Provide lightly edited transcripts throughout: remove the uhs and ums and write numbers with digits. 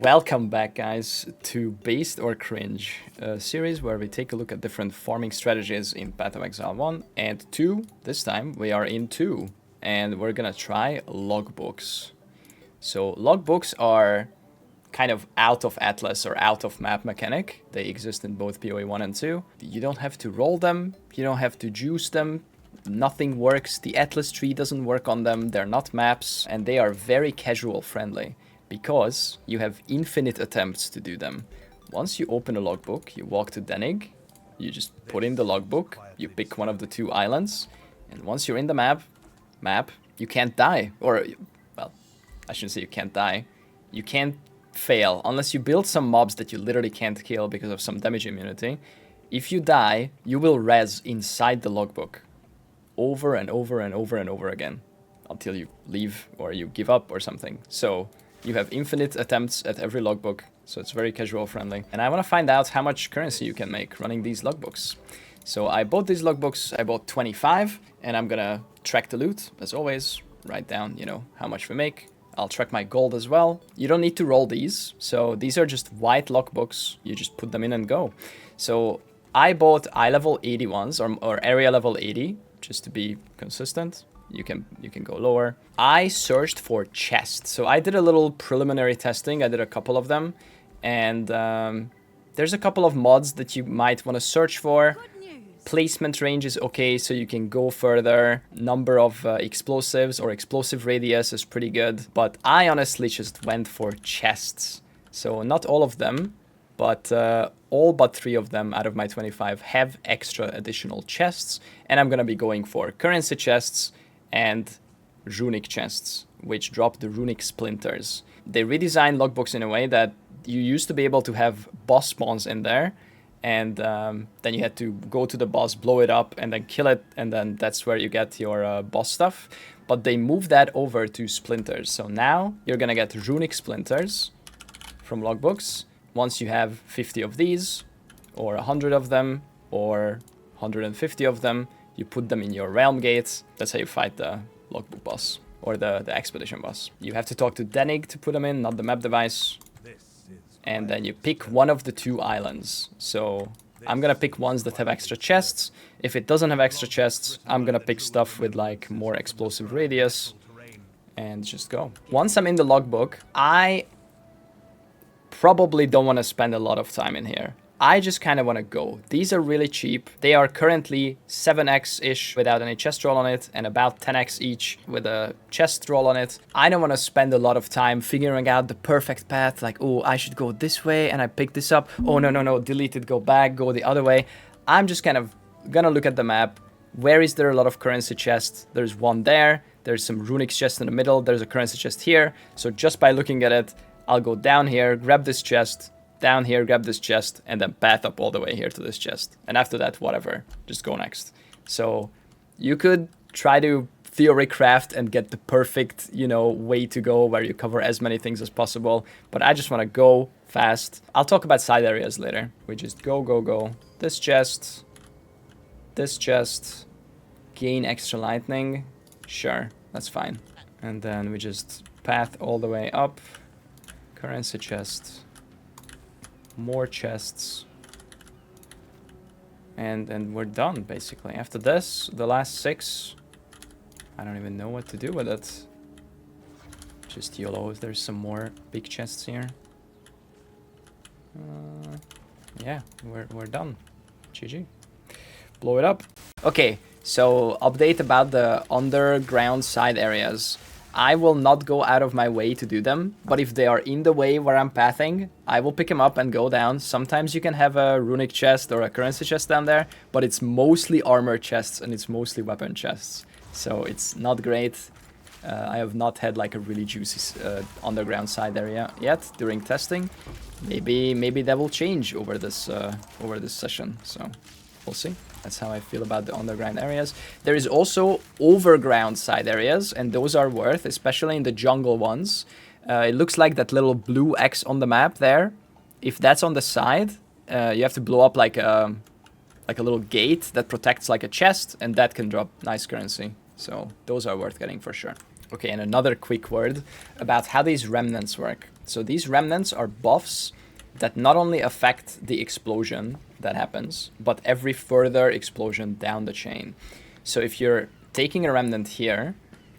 Welcome back, guys, to Based or Cringe, a series where we take a look at different farming strategies in Path of Exile 1 and 2. This time we are in 2, and we're gonna try logbooks. So logbooks are kind of out of Atlas or out of map mechanic. They exist in both PoE 1 and 2. You don't have to roll them, you don't have to juice them. Nothing works, the Atlas tree doesn't work on them, they're not maps, and they are very casual friendly, because you have infinite attempts to do them. Once you open a logbook, you walk to Denig, you just put in the logbook, you pick one of the two islands, and once you're in the map, you can't die. Or, well, I shouldn't say you can't die. You can't fail, unless you build some mobs that you literally can't kill because of some damage immunity. If you die, you will res inside the logbook over and over and over and over again until you leave or you give up or something. So you have infinite attempts at every logbook, so it's very casual friendly. And I want to find out how much currency you can make running these logbooks. So I bought these logbooks, I bought 25, and I'm gonna track the loot, as always, write down, how much we make. I'll track my gold as well. You don't need to roll these, so these are just white logbooks, you just put them in and go. So I bought eye level 80 ones, or area level 80, just to be consistent. You can go lower. I searched for chests. So I did a little preliminary testing. I did a couple of them. And there's a couple of mods that you might want to search for. Placement range is okay, so you can go further. Number of explosives or explosive radius is pretty good. But I honestly just went for chests. So not all of them, but all but 3 of them out of my 25 have extra additional chests. And I'm going to be going for currency chests and runic chests, which drop the runic splinters. They redesigned logbooks in a way that you used to be able to have boss spawns in there, and then you had to go to the boss, blow it up, and then kill it, and then that's where you get your boss stuff. But they moved that over to splinters. So now you're gonna get runic splinters from logbooks. Once you have 50 of these, or 100 of them, or 150 of them, you put them in your realm gates. That's how you fight the logbook boss, or the expedition boss. You have to talk to Denig to put them in, not the map device. And then you pick one of the 2 islands. So I'm gonna pick ones that have extra chests. If it doesn't have extra chests, I'm gonna pick stuff with like more explosive radius and just go. Once I'm in the logbook, I probably don't want to spend a lot of time in here. I just kind of want to go. These are really cheap. They are currently 7x-ish without any chest roll on it, and about 10x each with a chest roll on it. I don't want to spend a lot of time figuring out the perfect path, like, oh, I should go this way, and I pick this up. Oh, no, delete it, go back, go the other way. I'm just kind of gonna look at the map. Where is there a lot of currency chests? There's one there. There's some runic chest in the middle. There's a currency chest here. So just by looking at it, I'll go down here, grab this chest, down here, grab this chest, and then path up all the way here to this chest. And after that, whatever, just go next. So you could try to theory craft and get the perfect, way to go where you cover as many things as possible. But I just want to go fast. I'll talk about side areas later. We just go. This chest, gain extra lightning. Sure, that's fine. And then we just path all the way up. Currency chest. More chests, and we're done basically. After this, the last 6, I don't even know what to do with it. Just YOLO. If there's some more big chests here. Yeah, we're done. GG. Blow it up. Okay, so update about the underground side areas. I will not go out of my way to do them, but if they are in the way where I'm pathing, I will pick them up and go down. Sometimes you can have a runic chest or a currency chest down there, but it's mostly armor chests and it's mostly weapon chests. So it's not great. I have not had like a really juicy underground side area yet during testing. Maybe that will change over this session. So we'll see. That's how I feel about the underground areas. There is also overground side areas, and those are worth, especially in the jungle ones. It looks like that little blue X on the map there. If that's on the side, you have to blow up like a little gate that protects like a chest, and that can drop nice currency. So those are worth getting for sure. Okay, and another quick word about how these remnants work. So these remnants are buffs that not only affect the explosion that happens, but every further explosion down the chain. So if you're taking a remnant here,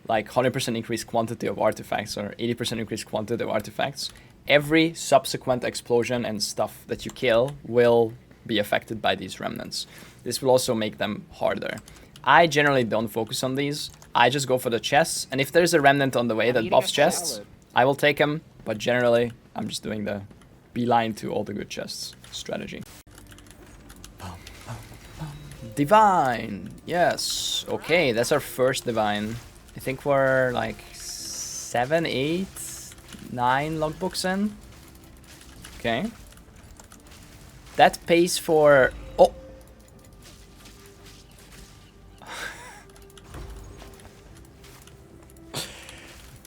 like 100% increased quantity of artifacts or 80% increased quantity of artifacts, every subsequent explosion and stuff that you kill will be affected by these remnants. This will also make them harder. I generally don't focus on these. I just go for the chests, and if there's a remnant on the way that buffs chests, I will take them, but generally I'm just doing the beeline to all the good chests strategy. Divine, yes. Okay, that's our first divine. I think we're like 7, 8, 9 logbooks in. Okay. That pays for... Oh!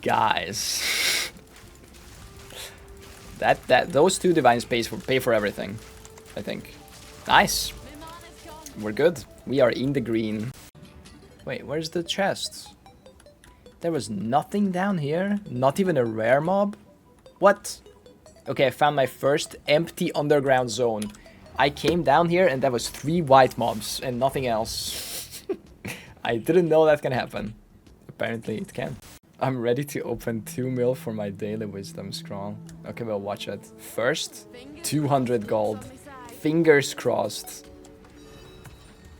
Guys. Those 2 divines pay for everything, I think. Nice. We're good. We are in the green. Wait, where's the chest? There was nothing down here? Not even a rare mob? What? Okay, I found my first empty underground zone. I came down here and there was 3 white mobs and nothing else. I didn't know that can happen. Apparently it can. I'm ready to open 2 mil for my daily wisdom scroll. Okay, we'll watch it. First, 200 gold. Fingers crossed.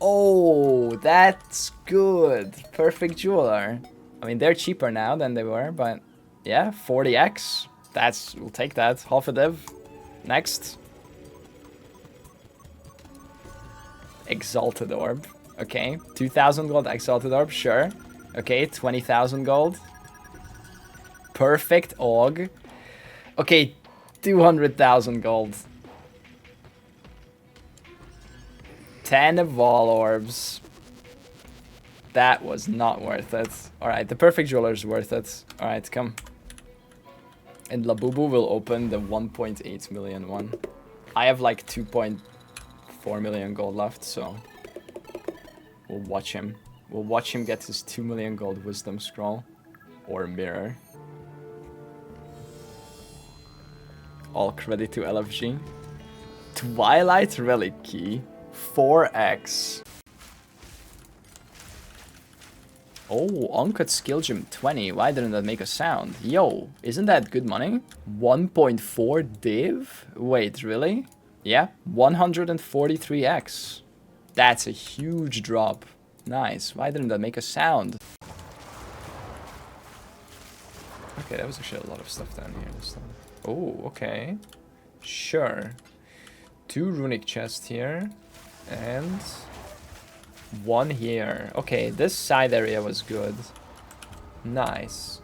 Oh, that's good. Perfect jeweler. I mean, they're cheaper now than they were, but yeah, 40x. We'll take that. Half a div. Next. Exalted orb. Okay, 2,000 gold exalted orb, sure. Okay, 20,000 gold. Perfect aug. Okay, 200,000 gold. 10 Eval orbs. That was not worth it. Alright, the perfect jeweler is worth it. Alright, come. And Labubu will open the 1.8 million one. I have like 2.4 million gold left, so we'll watch him. We'll watch him get his 2 million gold wisdom scroll. Or mirror. All credit to LFG. Twilight Relic Key. 4x. Oh, Uncut Skill Gem 20. Why didn't that make a sound? Yo, isn't that good money? 1.4 div? Wait, really? Yeah, 143x. That's a huge drop. Nice. Why didn't that make a sound? Okay, that was actually a lot of stuff down here this time. Oh, okay. Sure. 2 runic chests here. And 1 here. Okay, this side area was good. Nice.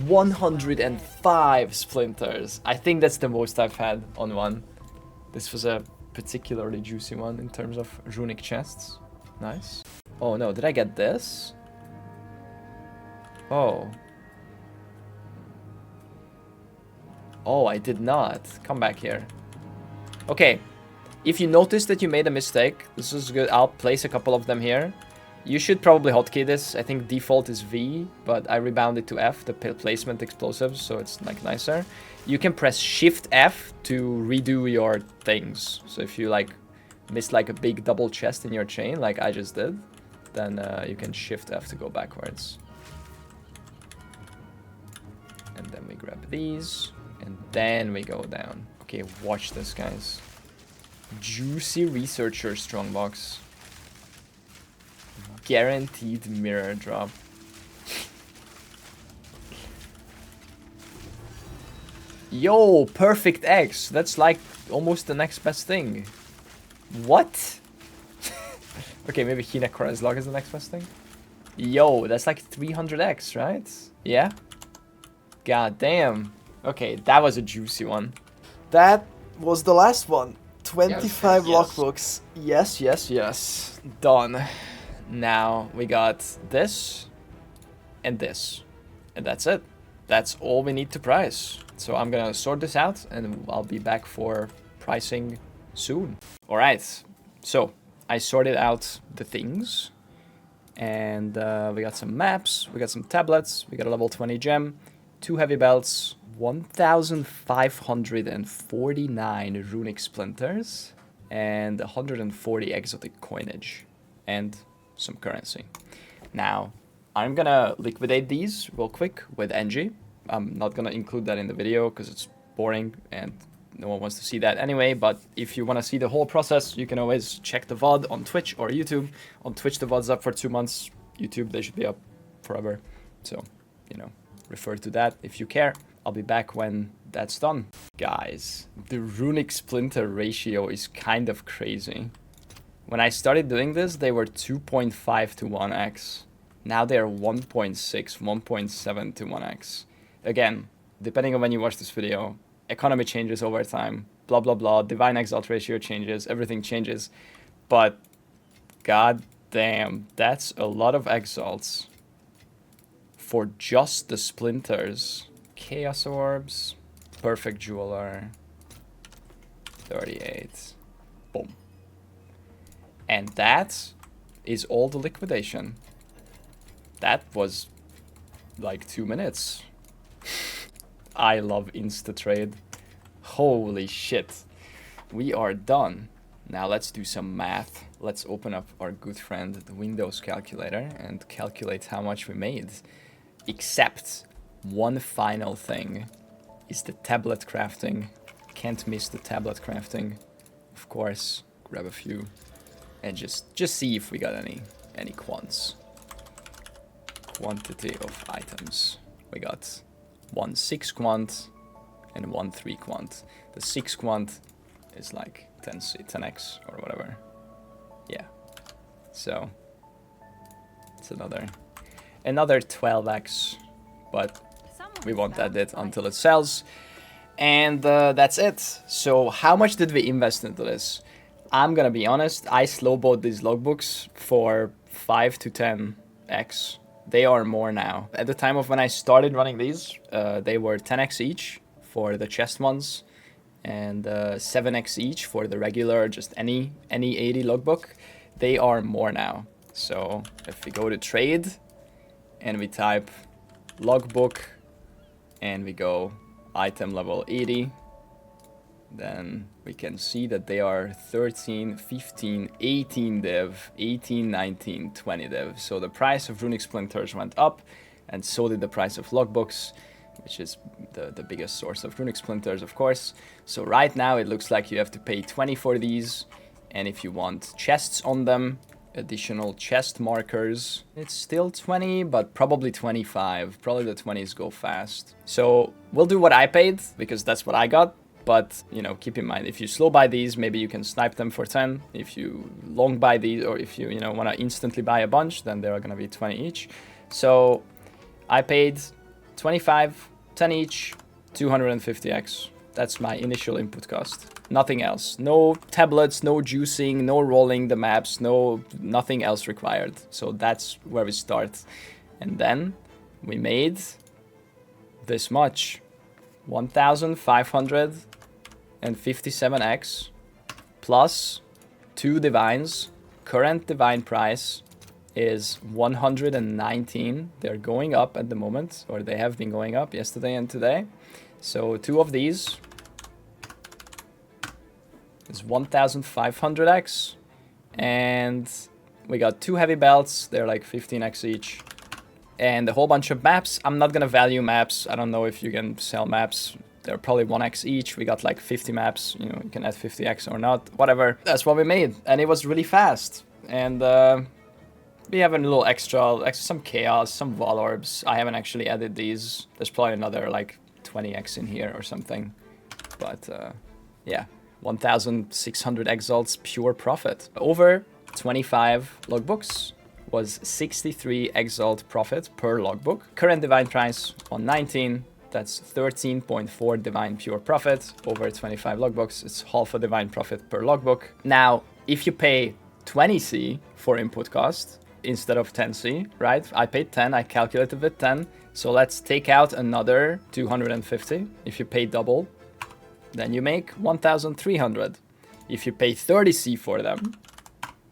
105 splinters. I think that's the most I've had on one. This was a particularly juicy one in terms of runic chests. Nice. Oh no, did I get this? Oh. Oh, I did not. Come back here. Okay. If you notice that you made a mistake, this is good. I'll place a couple of them here. You should probably hotkey this. I think default is V, but I rebounded to F, the placement explosives, so it's like nicer. You can press Shift F to redo your things. So if you like missed like a big double chest in your chain, like I just did, then you can Shift F to go backwards. And then we grab these, and then we go down. Okay, watch this, guys. Juicy Researcher Strongbox. Guaranteed mirror drop. Yo, perfect X. That's like almost the next best thing. What? Okay, maybe Hina Kreslog is the next best thing. Yo, that's like 300x, right? Yeah? God damn. Okay, that was a juicy one. That was the last one. 25 logbooks. Yes, yes, yes. Done. Now we got this and this. And that's it. That's all we need to price. So I'm gonna sort this out and I'll be back for pricing soon. Alright, so I sorted out the things. And we got some maps, we got some tablets, we got a level 20 gem, 2 heavy belts, 1,549 runic splinters and 140 exotic coinage and some currency. Now, I'm gonna liquidate these real quick with NG. I'm not gonna include that in the video because it's boring and no one wants to see that anyway, but if you want to see the whole process, you can always check the VOD on Twitch or YouTube. On Twitch, the VOD's up for 2 months. YouTube, they should be up forever. So, you know, refer to that if you care. I'll be back when that's done. Guys, the runic splinter ratio is kind of crazy. When I started doing this, they were 2.5 to 1x. Now they're 1.6, 1.7 to 1x. Again, depending on when you watch this video, economy changes over time, blah, blah, blah, divine exalt ratio changes, everything changes. But god damn, that's a lot of exalts for just the splinters. Chaos orbs, perfect jeweler, 38, boom. And that is all the liquidation. That was like 2 minutes. I love insta-trade. Holy shit. We are done. Now let's do some math. Let's open up our good friend, the Windows calculator, and calculate how much we made. Except one final thing is the tablet crafting. Can't miss the tablet crafting. Of course, grab a few and just see if we got any quants. Quantity of items. We got 1 6 quant and 1 3 quant. The 6 quant is like 10x or whatever. Yeah. So it's another 12x, but we won't add it until it sells. And that's it. So how much did we invest into this? I'm gonna be honest, I slow bought these logbooks for 5 to 10x. They are more now. At the time of when I started running these, they were 10x each for the chest ones and 7x each for the regular, just any 80 logbook. They are more now. So if we go to trade and we type logbook and we go item level 80, then we can see that they are 13, 15, 18 div, 18, 19, 20 div. So the price of runic splinters went up, and so did the price of logbooks, which is the biggest source of runic splinters, of course. So right now it looks like you have to pay 20 for these, and if you want chests on them, additional chest markers, it's still 20, but probably 25. Probably the 20s go fast. So we'll do what I paid, because that's what I got. But, you know, keep in mind, if you slow buy these, maybe you can snipe them for 10. If you long buy these, or if you want to instantly buy a bunch, then they're going to be 20 each. So I paid 25, 10 each, 250x. That's my initial input cost. Nothing else. No tablets, no juicing, no rolling the maps, nothing else required. So that's where we start. And then we made this much. 1,557x plus 2 divines. Current divine price is 119. They're going up at the moment, or they have been going up yesterday and today. So 2 of these is 1,500x, and we got 2 heavy belts. They're like 15x each. And a whole bunch of maps. I'm not gonna value maps. I don't know if you can sell maps. They're probably 1x each. We got like 50 maps. You know, you can add 50x or not. Whatever. That's what we made. And it was really fast. And we have a little extra, some chaos, some Vol orbs. I haven't actually added these. There's probably another like 20x in here or something. But yeah, 1,600 exalts, pure profit. Over 25 logbooks was 63 exalt profit per logbook. Current divine price 119. That's 13.4 divine pure profit over 25 logbooks. It's half a divine profit per logbook. Now, if you pay 20C for input cost instead of 10C, right? I paid 10, I calculated with 10. So let's take out another 250. If you pay double, then you make 1,300. If you pay 30C for them,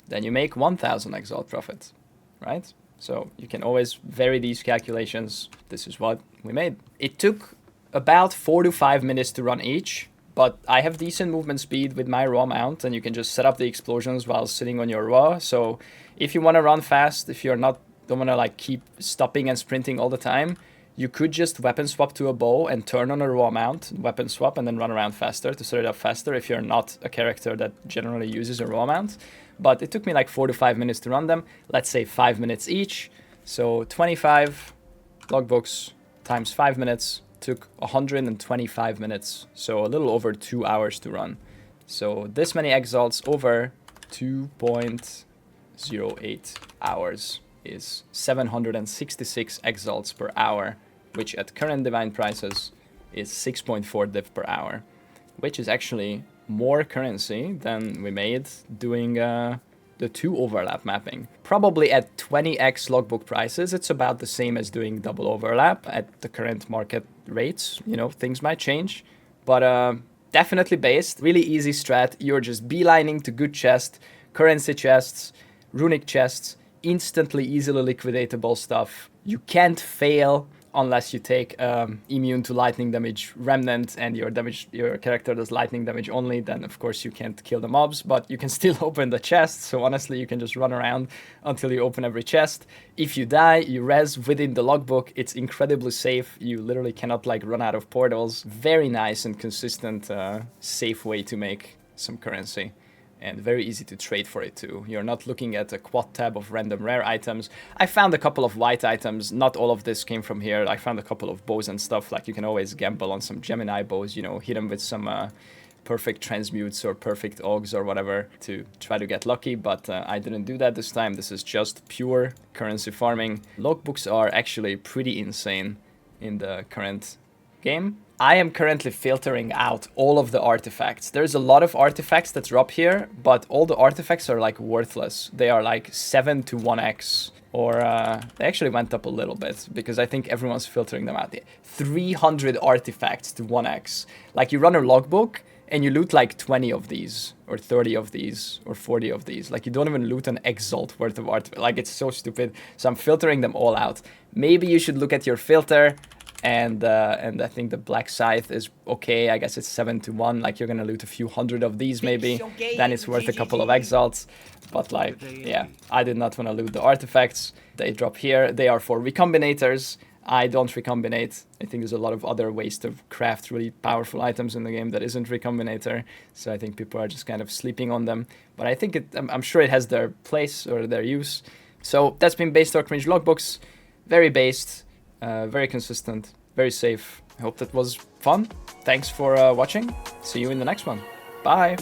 then you make 1,000 exalt profit, right? So you can always vary these calculations. This is what we made. It took about 4 to 5 minutes to run each. But I have decent movement speed with my raw mount, and you can just set up the explosions while sitting on your raw. So if you want to run fast, if you're not don't want to like keep stopping and sprinting all the time, you could just weapon swap to a bow and turn on a raw mount, weapon swap, and then run around faster to set it up faster if you're not a character that generally uses a raw mount. But it took me like 4 to 5 minutes to run them. Let's say 5 minutes each. So 25 logbooks times 5 minutes took 125 minutes. So a little over 2 hours to run. So this many exalts over 2.08 hours is 766 exalts per hour, which at current divine prices is 6.4 div per hour, which is actually more currency than we made doing the 2 overlap mapping. Probably at 20x logbook prices, it's about the same as doing double overlap at the current market rates. You know, things might change, but definitely based. Really easy strat. You're just beelining to good chest, currency chests, runic chests, instantly easily liquidatable stuff. You can't fail unless you take immune to lightning damage remnant and your character does lightning damage only. Then of course you can't kill the mobs, but you can still open the chest. So honestly, you can just run around until you open every chest. If you die, you res within the logbook. It's incredibly safe. You literally cannot like run out of portals. Very nice and consistent safe way to make some currency. And very easy to trade for it too. You're not looking at a quad tab of random rare items. I found a couple of white items. Not all of this came from here. I found a couple of bows and stuff. Like you can always gamble on some Gemini bows, you know, hit them with some perfect transmutes or perfect augs or whatever to try to get lucky. But I didn't do that this time. This is just pure currency farming. Logbooks are actually pretty insane in the current game. I am currently filtering out all of the artifacts. There's a lot of artifacts that drop here, but all the artifacts are like worthless. They are like 7 to 1x, or they actually went up a little bit because I think everyone's filtering them out. 300 artifacts to 1x. Like you run a logbook and you loot like 20 of these, or 30 of these, or 40 of these. Like you don't even loot an exalt worth of artifacts. Like it's so stupid. So I'm filtering them all out. Maybe you should look at your filter. And I think the Black Scythe is okay. I guess it's 7 to 1. Like you're gonna loot a few hundred of these maybe. Then it's worth a couple of exalts. But like, yeah, I did not want to loot the artifacts. They drop here. They are for recombinators. I don't recombinate. I think there's a lot of other ways to craft really powerful items in the game that isn't recombinator. So I think people are just kind of sleeping on them. But I think I'm sure it has their place or their use. So that's been based on Cringe logbooks. Very based. Very consistent, very safe. I hope that was fun. Thanks for watching. See you in the next one. Bye.